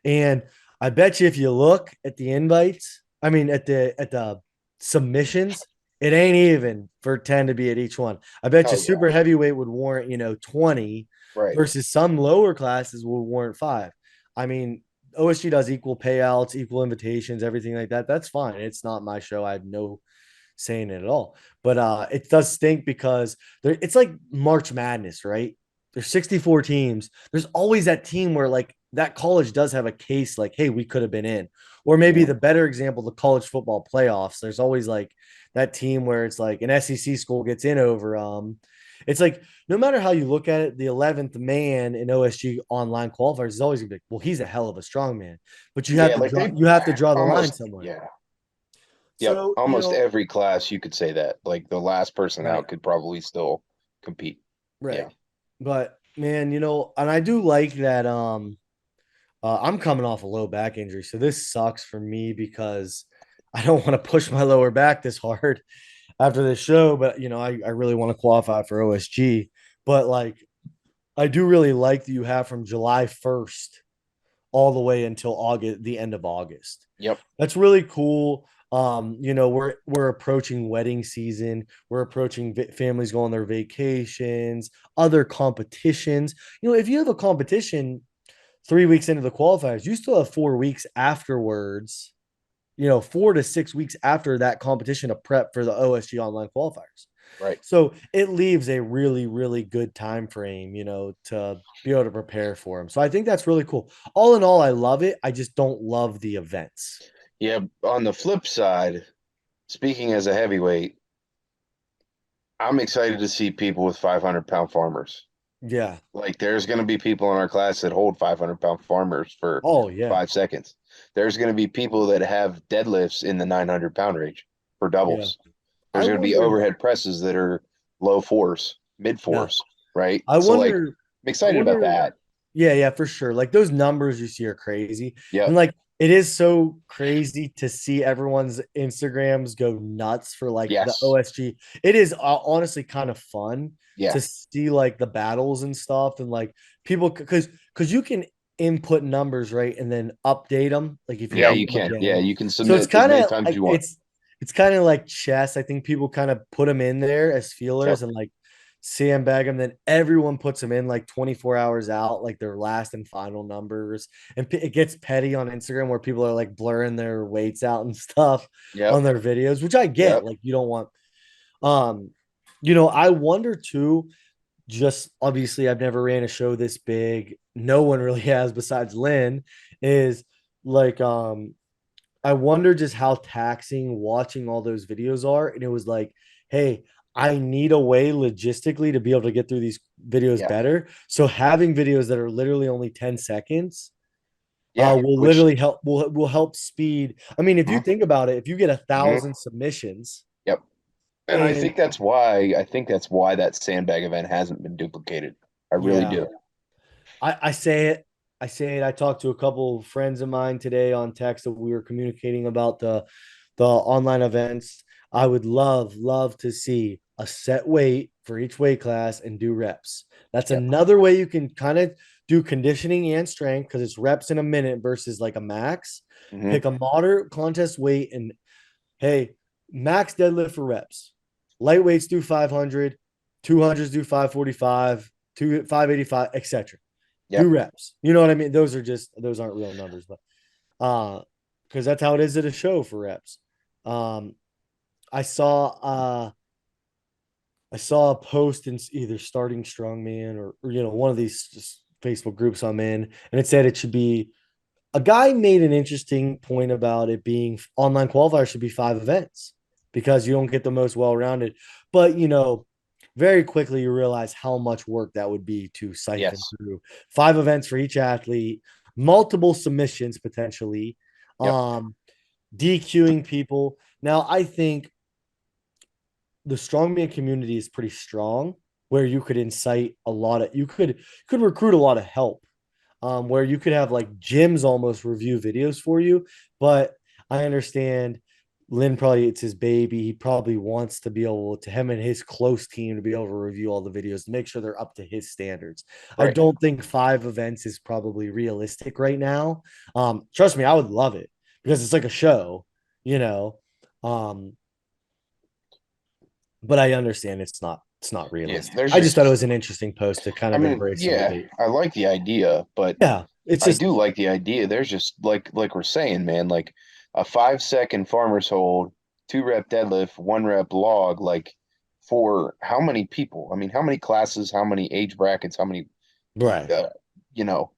[SPEAKER 2] And I bet you if you look at the invites, I mean at the submissions, it ain't even for 10 to be at each one. I bet you
[SPEAKER 4] Oh, yeah.
[SPEAKER 2] super heavyweight would warrant, 20
[SPEAKER 4] Right.
[SPEAKER 2] versus some lower classes will warrant 5. I mean, OSG does equal payouts, equal invitations, everything like that. That's fine. It's not my show. I have no saying it at all. But it does stink because it's like March Madness, right? There's 64 teams. There's always that team where like that college does have a case like, hey, we could have been in. Or maybe the better example, the college football playoffs. There's always like that team where it's like an SEC school gets in over it's like no matter how you look at it, the 11th man in OSG online qualifiers is always gonna be like, well, he's a hell of a strong man. But you have
[SPEAKER 4] Yeah,
[SPEAKER 2] to
[SPEAKER 4] like they
[SPEAKER 2] draw the line
[SPEAKER 4] almost,
[SPEAKER 2] somewhere.
[SPEAKER 4] yeah. Yep.
[SPEAKER 2] So,
[SPEAKER 4] Almost every class you could say that. Like the last person
[SPEAKER 2] right.
[SPEAKER 4] out could probably still compete.
[SPEAKER 2] Right.
[SPEAKER 4] Yeah.
[SPEAKER 2] But man, and I do like that I'm coming off a low back injury, so this sucks for me because I don't want to push my lower back this hard after this show, but I really want to qualify for OSG. But like I do really like that you have from July 1st all the way until August, the end of August.
[SPEAKER 4] Yep.
[SPEAKER 2] That's really cool. We're approaching wedding season. We're approaching families going on their vacations, other competitions. If you have a competition 3 weeks into the qualifiers, you still have 4 weeks afterwards. 4 to 6 weeks after that competition to prep for the OSG online qualifiers.
[SPEAKER 4] Right.
[SPEAKER 2] So it leaves a really, really good time frame, to be able to prepare for them. So I think that's really cool. All in all, I love it. I just don't love the events.
[SPEAKER 4] Yeah. On the flip side, speaking as a heavyweight, I'm excited to see people with 500-pound farmers.
[SPEAKER 2] Yeah.
[SPEAKER 4] Like there's going to be people in our class that hold 500-pound farmers for
[SPEAKER 2] Oh, yeah.
[SPEAKER 4] 5 seconds. There's going to be people that have deadlifts in the 900-pound range for doubles. There's going to be overhead presses that are low force, mid force, right?
[SPEAKER 2] I
[SPEAKER 4] So like,
[SPEAKER 2] wonder,
[SPEAKER 4] I'm excited about that.
[SPEAKER 2] Yeah, for sure. Like those numbers you see are crazy.
[SPEAKER 4] Yeah.
[SPEAKER 2] And like it is so crazy to see everyone's Instagrams go nuts for like the
[SPEAKER 4] Yes.
[SPEAKER 2] OSG. It is honestly kind of fun
[SPEAKER 4] Yeah.
[SPEAKER 2] to see like the battles and stuff and like people because you can input numbers, right, and then update them. Like if you
[SPEAKER 4] Yeah,
[SPEAKER 2] input
[SPEAKER 4] you
[SPEAKER 2] them
[SPEAKER 4] can.
[SPEAKER 2] again.
[SPEAKER 4] Yeah, you can
[SPEAKER 2] So
[SPEAKER 4] submit
[SPEAKER 2] it's
[SPEAKER 4] as
[SPEAKER 2] kind
[SPEAKER 4] many
[SPEAKER 2] of
[SPEAKER 4] times
[SPEAKER 2] like
[SPEAKER 4] as you want.
[SPEAKER 2] it's kind of like chess. I think people kind of put them in there as feelers
[SPEAKER 4] Yep.
[SPEAKER 2] and like sandbag them. Then everyone puts them in like 24 hours out, like their last and final numbers. And it gets petty on Instagram where people are like blurring their weights out and stuff
[SPEAKER 4] Yep.
[SPEAKER 2] on their videos, which I get.
[SPEAKER 4] Yep.
[SPEAKER 2] Like you don't want, I wonder too. Just obviously, I've never ran a show this big. No one really has besides Lynn. Is like, I wonder just how taxing watching all those videos are. And it was like, hey, I need a way logistically to be able to get through these videos
[SPEAKER 4] Yeah.
[SPEAKER 2] better. So having videos that are literally only 10 seconds
[SPEAKER 4] Yeah.
[SPEAKER 2] will
[SPEAKER 4] Which,
[SPEAKER 2] literally help will help speed. I mean, if you think about it, if you get 1,000 submissions,
[SPEAKER 4] yep. And I think that's why that sandbag event hasn't been duplicated. I really do.
[SPEAKER 2] I say it. I say it. I talked to a couple of friends of mine today on text that we were communicating about the online events. I would love to see a set weight for each weight class and do reps. That's another way you can kind of do conditioning and strength because it's reps in a minute versus like a max. Pick a moderate contest weight and hey, max deadlift for reps. Lightweights do 500, 200s do 545, 585, etc. Do reps. You know what I mean? Those aren't real numbers, but because that's how it is at a show for reps. I saw a post in either Starting Strongman or one of these just Facebook groups I'm in, and it said it should be a guy made an interesting point about it being online qualifier should be 5 events because you don't get the most well-rounded. But very quickly you realize how much work that would be to siphon through 5 events for each athlete, multiple submissions potentially, DQing people. Now I think the strongman community is pretty strong where you could incite a lot of you could recruit a lot of help. where you could have like gyms almost review videos for you. But I understand Lynn probably it's his baby. He probably wants to be able to him and his close team to be able to review all the videos to make sure they're up to his standards. I
[SPEAKER 4] Right.
[SPEAKER 2] don't think 5 events is probably realistic right now. Trust me, I would love it because it's like a show, you know. Um, but I understand it's not realistic.
[SPEAKER 4] there's
[SPEAKER 2] I just thought it
[SPEAKER 4] just
[SPEAKER 2] was an interesting post to kind
[SPEAKER 4] I
[SPEAKER 2] of
[SPEAKER 4] mean,
[SPEAKER 2] embrace some
[SPEAKER 4] yeah,
[SPEAKER 2] debate.
[SPEAKER 4] I like the idea, but
[SPEAKER 2] Yeah, it's
[SPEAKER 4] I
[SPEAKER 2] just
[SPEAKER 4] do like the idea. There's just like we're saying, man, like a 5-second farmer's hold, 2-rep deadlift, 1-rep log, like for how many people? I mean, how many classes, how many age brackets, how many
[SPEAKER 2] right,
[SPEAKER 4] uh, you know,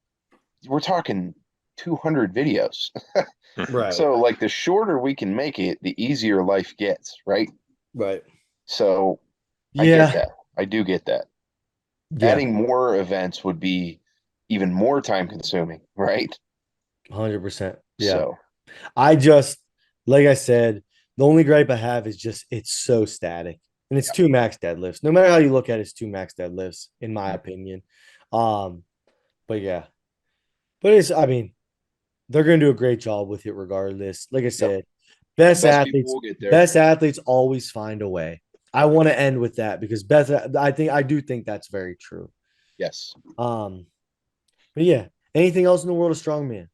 [SPEAKER 4] we're talking 200 videos.
[SPEAKER 2] right,
[SPEAKER 4] So like the shorter we can make it, the easier life gets, right?
[SPEAKER 2] right.
[SPEAKER 4] So I get
[SPEAKER 2] Yeah,
[SPEAKER 4] that. I do get that.
[SPEAKER 2] yeah,
[SPEAKER 4] Adding more events would be even more time consuming, right?
[SPEAKER 2] 100%. Yeah,
[SPEAKER 4] So,
[SPEAKER 2] I just like I said, the only gripe I have is just it's so static, and it's
[SPEAKER 4] yeah.
[SPEAKER 2] two max deadlifts. No matter how you look at it, it's two max deadlifts, in my
[SPEAKER 4] Mhm.
[SPEAKER 2] opinion. Um, but yeah, but it's I mean they're going to do a great job with it regardless. Like I
[SPEAKER 4] Yep.
[SPEAKER 2] said,
[SPEAKER 4] The
[SPEAKER 2] best
[SPEAKER 4] best people
[SPEAKER 2] athletes,
[SPEAKER 4] will get there.
[SPEAKER 2] best athletes always find a way. I want to end with that because best. I do think that's very true.
[SPEAKER 4] Yes.
[SPEAKER 2] Um, but yeah, anything else in the world of strongman?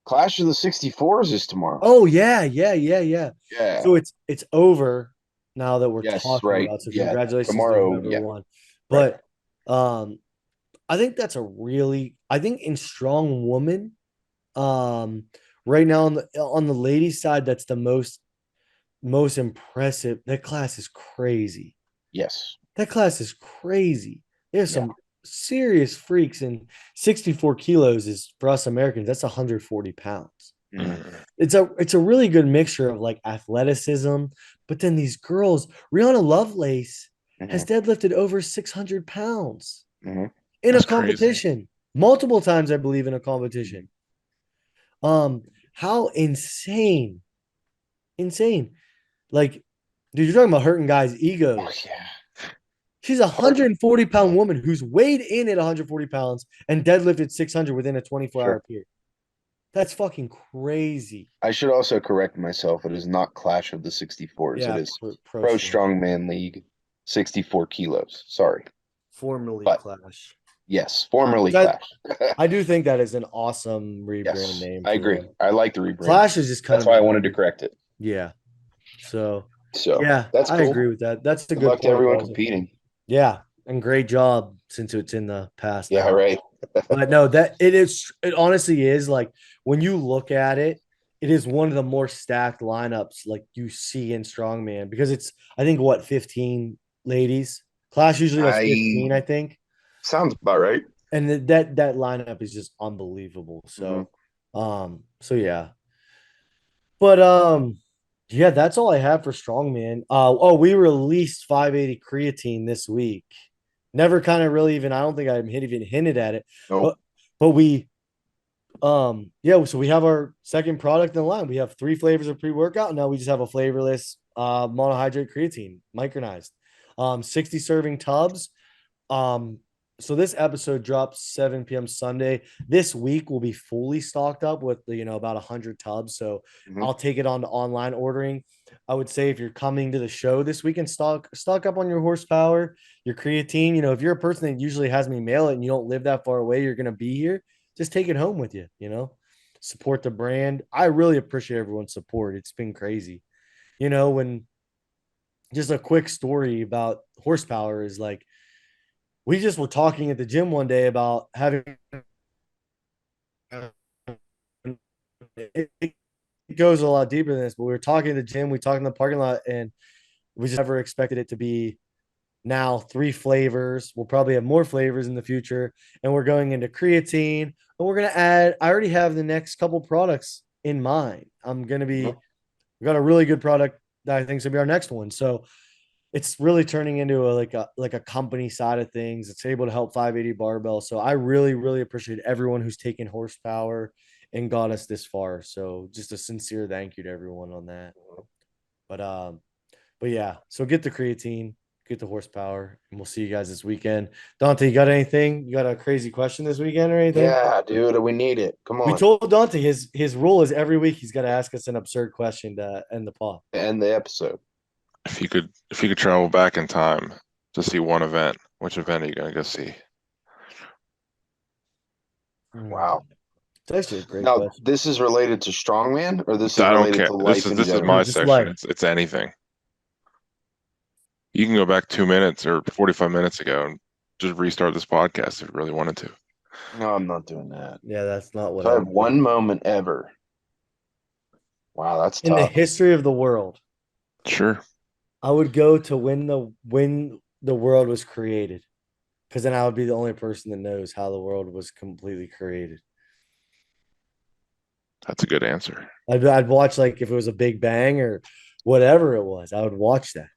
[SPEAKER 4] Clash of the 64s is tomorrow.
[SPEAKER 2] Oh yeah, yeah, yeah, yeah.
[SPEAKER 4] Yeah.
[SPEAKER 2] So it's over now that we're
[SPEAKER 4] Yes,
[SPEAKER 2] talking
[SPEAKER 4] right.
[SPEAKER 2] about. So
[SPEAKER 4] Yeah.
[SPEAKER 2] congratulations to
[SPEAKER 4] Tomorrow.
[SPEAKER 2] whoever
[SPEAKER 4] Yeah.
[SPEAKER 2] won.
[SPEAKER 4] Right.
[SPEAKER 2] But I think that's a really I think in strong woman, um, right now on the ladies side, that's the most impressive. That class is crazy.
[SPEAKER 4] Yes.
[SPEAKER 2] That class is crazy. There's
[SPEAKER 4] Yeah.
[SPEAKER 2] some serious freaks, and 64 kilos is for us Americans, that's 140 pounds.
[SPEAKER 4] Mhm.
[SPEAKER 2] It's a really good mixture of like athleticism, but then these girls, Rihanna Lovelace has
[SPEAKER 4] Mhm.
[SPEAKER 2] deadlifted over 600 pounds
[SPEAKER 4] Mhm.
[SPEAKER 2] in a
[SPEAKER 3] That's crazy.
[SPEAKER 2] competition, multiple times, I believe, in a
[SPEAKER 4] Mhm.
[SPEAKER 2] competition. How insane, insane. Like, dude, you're talking about hurting guys'
[SPEAKER 4] Oh
[SPEAKER 2] egos.
[SPEAKER 4] yeah.
[SPEAKER 2] She's a
[SPEAKER 4] Hard.
[SPEAKER 2] 140-pound woman who's weighed in at 140 pounds and deadlifted 600 within a 24-hour
[SPEAKER 4] Sure.
[SPEAKER 2] period. That's fucking crazy.
[SPEAKER 4] I should also correct myself. It is not Clash of the 64s. It
[SPEAKER 2] Yeah,
[SPEAKER 4] is
[SPEAKER 2] pro
[SPEAKER 4] Pro
[SPEAKER 2] strong,
[SPEAKER 4] Strongman League 64 kilos. Sorry.
[SPEAKER 2] formerly
[SPEAKER 4] But
[SPEAKER 2] Clash.
[SPEAKER 4] yes, formerly
[SPEAKER 2] Which
[SPEAKER 4] Clash.
[SPEAKER 2] I do think that is an awesome rebrand
[SPEAKER 4] Yes,
[SPEAKER 2] name
[SPEAKER 4] I
[SPEAKER 2] for
[SPEAKER 4] agree.
[SPEAKER 2] them.
[SPEAKER 4] I like the rebrand.
[SPEAKER 2] Clash is just kind
[SPEAKER 4] That's
[SPEAKER 2] of a
[SPEAKER 4] why I wanted to
[SPEAKER 2] weird,
[SPEAKER 4] correct it.
[SPEAKER 2] yeah. So
[SPEAKER 4] So
[SPEAKER 2] yeah,
[SPEAKER 4] that's
[SPEAKER 2] I agree
[SPEAKER 4] cool.
[SPEAKER 2] with that. That's a
[SPEAKER 4] Good
[SPEAKER 2] good
[SPEAKER 4] luck to
[SPEAKER 2] point,
[SPEAKER 4] everyone
[SPEAKER 2] Dalton.
[SPEAKER 4] competing.
[SPEAKER 2] Yeah, and great job since it's in the past
[SPEAKER 4] Yeah,
[SPEAKER 2] now.
[SPEAKER 4] right.
[SPEAKER 2] But no, that it is. It honestly is like when you look at it, it is one of the more stacked lineups like you see in strongman because it's I think what 15 ladies. Class usually has
[SPEAKER 4] I
[SPEAKER 2] 15, I think,
[SPEAKER 4] sounds about right.
[SPEAKER 2] and that lineup is just unbelievable.
[SPEAKER 4] Hmm.
[SPEAKER 2] So yeah, but yeah, that's all I have for strongman. Oh, we released 580 creatine this week. Never kind of really even I don't think I even hinted at it,
[SPEAKER 4] Nope.
[SPEAKER 2] but we yeah, so we have our second product in line. We have 3 flavors of pre-workout. Now we just have a flavorless monohydrate creatine, micronized. 60 serving tubs. Um, so this episode drops 7 p.m. Sunday. This week will be fully stocked up with about 100 tubs. So
[SPEAKER 4] Hmm.
[SPEAKER 2] I'll take it on to online ordering. I would say if you're coming to the show this weekend, stock up on your horsepower, your creatine. If you're a person that usually has me mail it and you don't live that far away, you're gonna be here. Just take it home with you. Support the brand. I really appreciate everyone's support. It's been crazy. When just a quick story about horsepower is like we just were talking at the gym one day about having it goes a lot deeper than this, but we were talking at the gym, we talked in the parking lot, and we just never expected it to be now 3 flavors. We'll probably have more flavors in the future, and we're going into creatine, and we're gonna add. I already have the next couple products in mind.
[SPEAKER 4] Hmm.
[SPEAKER 2] We got a really good product that I think is gonna be our next one. So it's really turning into a company side of things. It's able to help 580 barbell. So I really, really appreciate everyone who's taken horsepower and got us this far. So just a sincere thank you to everyone on that. But but yeah, so get the creatine. get the horsepower, and we'll see you guys this weekend. Dante, you got anything? You got a crazy question this weekend or anything?
[SPEAKER 4] Yeah, dude, we need it. Come
[SPEAKER 2] We
[SPEAKER 4] on.
[SPEAKER 2] told Dante his rule is every week he's got to ask us an absurd question to end the pod.
[SPEAKER 4] End the episode.
[SPEAKER 3] If you could travel back in time to see one event, which event are you gonna go see?
[SPEAKER 4] Wow.
[SPEAKER 2] It's actually a great
[SPEAKER 4] Now,
[SPEAKER 2] question.
[SPEAKER 4] this is related to strongman, or this is
[SPEAKER 3] I don't
[SPEAKER 4] related
[SPEAKER 3] care.
[SPEAKER 4] to life in
[SPEAKER 3] This is
[SPEAKER 4] general?
[SPEAKER 3] my
[SPEAKER 2] Just
[SPEAKER 3] section.
[SPEAKER 2] life.
[SPEAKER 3] It's anything. You can go back 2 minutes or 45 minutes ago and just restart this podcast if you really wanted to.
[SPEAKER 4] No, I'm not doing that.
[SPEAKER 2] Yeah, that's not what
[SPEAKER 4] So I
[SPEAKER 2] I
[SPEAKER 4] have one moment ever. Wow, that's
[SPEAKER 2] in the
[SPEAKER 4] tough.
[SPEAKER 2] history of the world.
[SPEAKER 3] Sure.
[SPEAKER 2] I would go to when the world was created, because then I would be the only person that knows how the world was completely created.
[SPEAKER 3] That's a good answer.
[SPEAKER 2] I'd watch, like, if it was a Big Bang or whatever it was, I would watch that.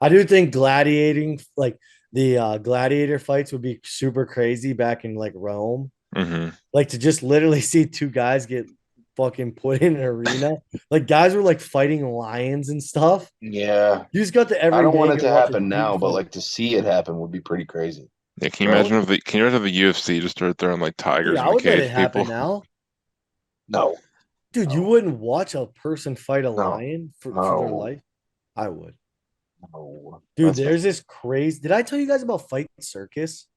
[SPEAKER 2] I do think gladiating, like the gladiator fights, would be super crazy back in like Rome.
[SPEAKER 3] Hmm.
[SPEAKER 2] Like to just literally see two guys get fucking put in an arena. Like guys were like fighting lions and stuff.
[SPEAKER 4] Yeah.
[SPEAKER 2] You just got to every
[SPEAKER 4] I don't
[SPEAKER 2] day
[SPEAKER 4] want it
[SPEAKER 2] go
[SPEAKER 4] to
[SPEAKER 2] watch a
[SPEAKER 4] happen
[SPEAKER 2] dude
[SPEAKER 4] now, but
[SPEAKER 2] fight.
[SPEAKER 4] like to see it happen would be pretty crazy.
[SPEAKER 3] Yeah, can you
[SPEAKER 4] Really?
[SPEAKER 3] imagine if the UFC just started throwing like tigers
[SPEAKER 2] Dude,
[SPEAKER 3] in
[SPEAKER 2] I
[SPEAKER 3] the
[SPEAKER 2] would let
[SPEAKER 3] cage
[SPEAKER 2] it happen
[SPEAKER 3] people?
[SPEAKER 2] now.
[SPEAKER 4] No.
[SPEAKER 2] Dude, you
[SPEAKER 4] No.
[SPEAKER 2] wouldn't watch a person fight a
[SPEAKER 4] No.
[SPEAKER 2] lion for their
[SPEAKER 4] No.
[SPEAKER 2] life? I would.
[SPEAKER 4] No.
[SPEAKER 2] Dude,
[SPEAKER 4] That's
[SPEAKER 2] there's this crazy. Did I tell you guys about Fight Circus?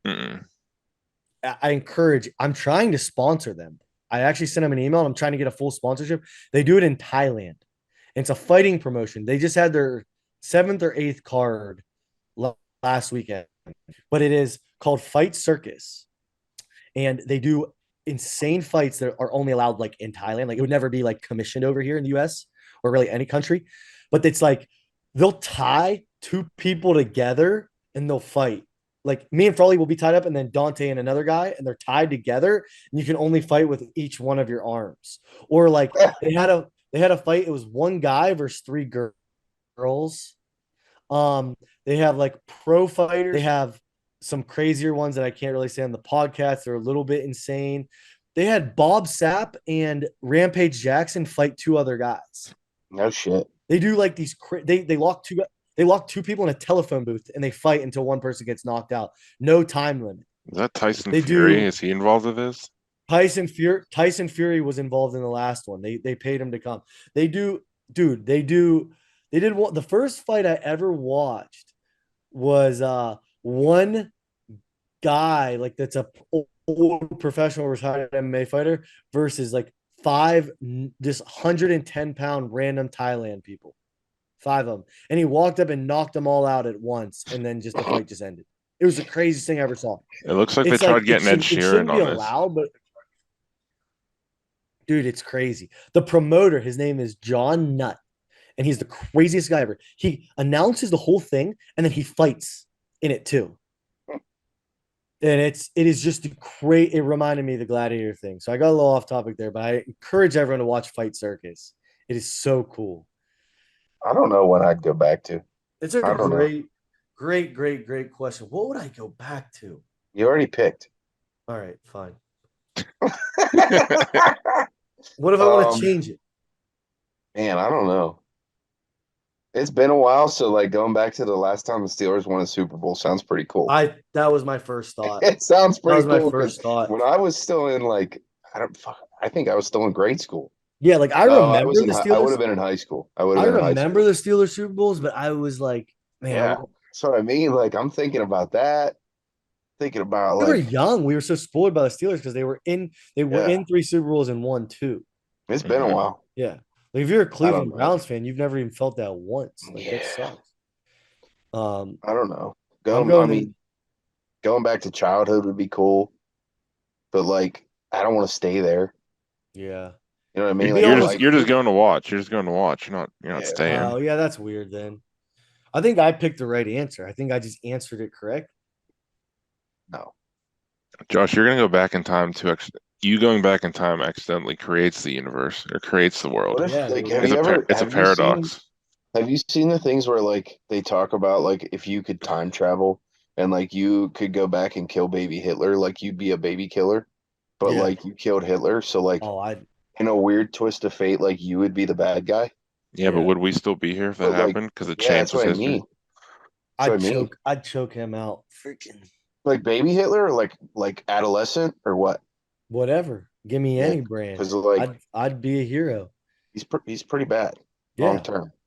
[SPEAKER 3] Mm-mm.
[SPEAKER 2] I'm trying to sponsor them. I actually sent them an email and I'm trying to get a full sponsorship. They do it in Thailand. It's a fighting promotion. They just had their 7th or 8th card last weekend, but it is called Fight Circus. And they do insane fights that are only allowed like in Thailand. Like it would never be like commissioned over here in the US or really any country. But it's like they'll tie two people together and they'll fight. Like me and Froley will be tied up, and then Dante and another guy, and they're tied together, and you can only fight with each one of your arms. Or like they had a fight. It was one guy versus three girls. They have like pro fighters. They have some crazier ones that I can't really say on the podcast. They're a little bit insane. They had Bob Sapp and Rampage Jackson fight two other guys.
[SPEAKER 4] No shit.
[SPEAKER 2] They do like these. They lock two people in a telephone booth and they fight until one person gets knocked out. No time limit.
[SPEAKER 3] Is that Tyson
[SPEAKER 2] They
[SPEAKER 3] Fury?
[SPEAKER 2] do-
[SPEAKER 3] Is he involved with this?
[SPEAKER 2] Tyson Fury was involved in the last one. They paid him to come. They do, dude. They did what the first fight I ever watched was one guy like that's a old professional retired MMA fighter versus like five just 110-pound random Thailand people. Five of them. And he walked up and knocked them all out at once, and then just the fight just ended. It was the craziest thing I ever saw.
[SPEAKER 3] It looks like they
[SPEAKER 2] It's
[SPEAKER 3] tried getting Ed
[SPEAKER 2] it shouldn't
[SPEAKER 3] Sheeran
[SPEAKER 2] be
[SPEAKER 3] on this.
[SPEAKER 2] allowed, but dude, it's crazy. The promoter, his name is John Nutt, and he's the craziest guy ever. He announces the whole thing, and then he fights in it too. And it is just great. It reminded me of the gladiator thing. So I got a little off topic there, but I encourage everyone to watch Fight Circus. It is so cool.
[SPEAKER 4] I don't know what I'd go back to.
[SPEAKER 2] It's a
[SPEAKER 4] I don't know.
[SPEAKER 2] great question. What would I go back to?
[SPEAKER 4] You already picked.
[SPEAKER 2] All right, fine. What if I want to change it?
[SPEAKER 4] Man, I don't know. It's been a while, so like going back to the last time the Steelers won a Super Bowl sounds pretty cool.
[SPEAKER 2] That was my first thought.
[SPEAKER 4] It sounds
[SPEAKER 2] That
[SPEAKER 4] pretty
[SPEAKER 2] was my
[SPEAKER 4] cool 'cause
[SPEAKER 2] first thought.
[SPEAKER 4] when I was still in like I think I was still in grade school.
[SPEAKER 2] Yeah, like I
[SPEAKER 4] No,
[SPEAKER 2] remember the
[SPEAKER 4] I would
[SPEAKER 2] Steelers.
[SPEAKER 4] have been in high school. I would
[SPEAKER 2] I
[SPEAKER 4] have been in high
[SPEAKER 2] remember
[SPEAKER 4] school.
[SPEAKER 2] the Steelers Super Bowls, but I was like, man,
[SPEAKER 4] Yeah. That's what I mean. Like I'm thinking about that. Thinking about
[SPEAKER 2] we were
[SPEAKER 4] like
[SPEAKER 2] young. We were so spoiled by the Steelers because they were in
[SPEAKER 4] Yeah.
[SPEAKER 2] 3 Super Bowls and won 2.
[SPEAKER 4] it's been a
[SPEAKER 3] Mhm.
[SPEAKER 4] while.
[SPEAKER 2] Yeah. Like if you're a Cleveland
[SPEAKER 4] know.
[SPEAKER 2] Browns fan, you've never even felt that once. Like that
[SPEAKER 4] Yeah.
[SPEAKER 2] sucks.
[SPEAKER 4] I don't know.
[SPEAKER 2] I'm
[SPEAKER 4] I
[SPEAKER 2] going
[SPEAKER 4] mean, going back to childhood would be cool, but like I don't want to stay there.
[SPEAKER 2] yeah.
[SPEAKER 4] You know what I mean?
[SPEAKER 2] You'd
[SPEAKER 4] Like
[SPEAKER 2] be almost-
[SPEAKER 4] life-
[SPEAKER 3] You're just going to watch. You're just going to watch. You're not
[SPEAKER 4] Yeah.
[SPEAKER 3] staying.
[SPEAKER 2] Oh, yeah, that's weird then. I think I picked the right answer. I think I just answered it correct.
[SPEAKER 4] no.
[SPEAKER 3] Josh, you're gonna go back in time to you going back in time accidentally creates the universe or creates the world.
[SPEAKER 4] What if
[SPEAKER 2] Yeah,
[SPEAKER 4] like
[SPEAKER 2] dude.
[SPEAKER 4] have
[SPEAKER 3] It's
[SPEAKER 4] you ever
[SPEAKER 3] it's a
[SPEAKER 4] have you seen-
[SPEAKER 3] paradox.
[SPEAKER 4] Have you seen the things where like they talk about like if you could time travel and like you could go back and kill baby Hitler, like you'd be a baby killer, but
[SPEAKER 2] Yeah.
[SPEAKER 4] like you killed Hitler, so like
[SPEAKER 2] Oh,
[SPEAKER 4] in a weird twist of fate, like you would be the bad guy?
[SPEAKER 3] Yeah, but
[SPEAKER 2] Yeah.
[SPEAKER 3] would we still be here if that
[SPEAKER 4] But, like,
[SPEAKER 3] happened? Because it
[SPEAKER 4] yeah, that's
[SPEAKER 3] changes
[SPEAKER 4] what I
[SPEAKER 3] history.
[SPEAKER 4] mean. That's what I mean.
[SPEAKER 2] I'd choke him out. Freaking
[SPEAKER 4] Like baby Hitler, or like adolescent, or what?
[SPEAKER 2] whatever. Give me
[SPEAKER 4] Yeah,
[SPEAKER 2] any brand.
[SPEAKER 4] because like
[SPEAKER 2] I'd be a hero.
[SPEAKER 4] he's pretty bad.
[SPEAKER 2] Yeah.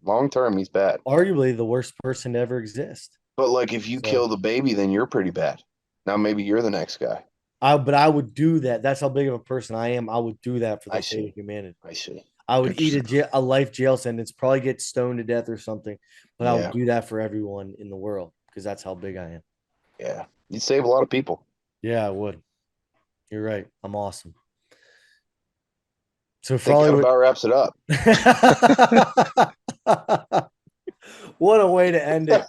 [SPEAKER 4] Long term, he's bad.
[SPEAKER 2] Arguably the worst person to ever exist.
[SPEAKER 4] But like, if you
[SPEAKER 2] So
[SPEAKER 4] kill the baby, then you're pretty bad. Now maybe you're the next guy.
[SPEAKER 2] I would do that. That's how big of a person I am. I would do that for
[SPEAKER 4] I
[SPEAKER 2] the sake
[SPEAKER 4] see.
[SPEAKER 2] of humanity.
[SPEAKER 4] I see.
[SPEAKER 2] I would eat
[SPEAKER 3] Interesting.
[SPEAKER 2] a life jail sentence, probably get stoned to death or something, but I would
[SPEAKER 4] Yeah,
[SPEAKER 2] do that for everyone in the world because that's how big I am.
[SPEAKER 4] yeah. You'd save a lot of people.
[SPEAKER 2] Yeah, I would. You're right. I'm awesome. So
[SPEAKER 4] I think that
[SPEAKER 2] probably
[SPEAKER 4] about wraps it up.
[SPEAKER 2] what a way to end it.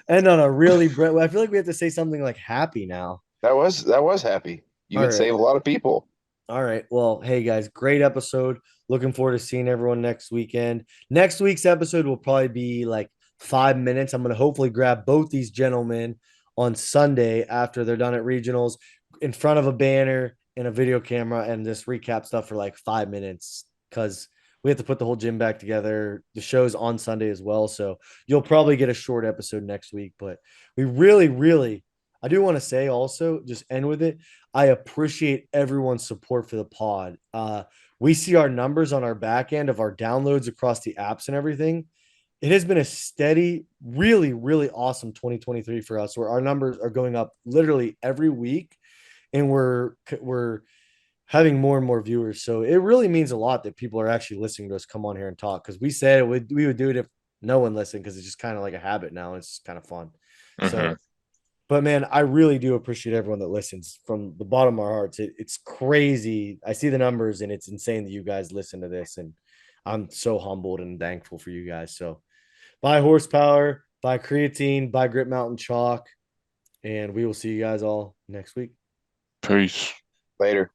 [SPEAKER 2] End on a really I feel like we have to say something like happy now.
[SPEAKER 4] That was happy. You
[SPEAKER 2] All
[SPEAKER 4] would
[SPEAKER 2] right.
[SPEAKER 4] save a lot of people.
[SPEAKER 2] All right. Well, hey guys, great episode. Looking forward to seeing everyone next weekend. Next week's episode will probably be like 5 minutes. I'm going to hopefully grab both these gentlemen on Sunday after they're done at regionals in front of a banner and a video camera and just recap stuff for like 5 minutes because we have to put the whole gym back together. The show's on Sunday as well. So you'll probably get a short episode next week. But we really, I do want to say also, just end with it. I appreciate everyone's support for the pod. We see our numbers on our back end of our downloads across the apps and everything. It has been a steady, really awesome 2023 for us, where our numbers are going up literally every week, and we're having more and more viewers. So it really means a lot that people are actually listening to us come on here and talk, because we said we would do it if no one listened, because it's just kind of like a habit now. And it's kind of fun. So but man, I really do appreciate everyone that listens from the bottom of our hearts. It's crazy. I see the numbers and it's insane that you guys listen to this. And I'm so humbled and thankful for you guys. So buy horsepower, buy creatine, buy Grit Mountain Chalk. And we will see you guys all next week.
[SPEAKER 3] Peace.
[SPEAKER 4] Later.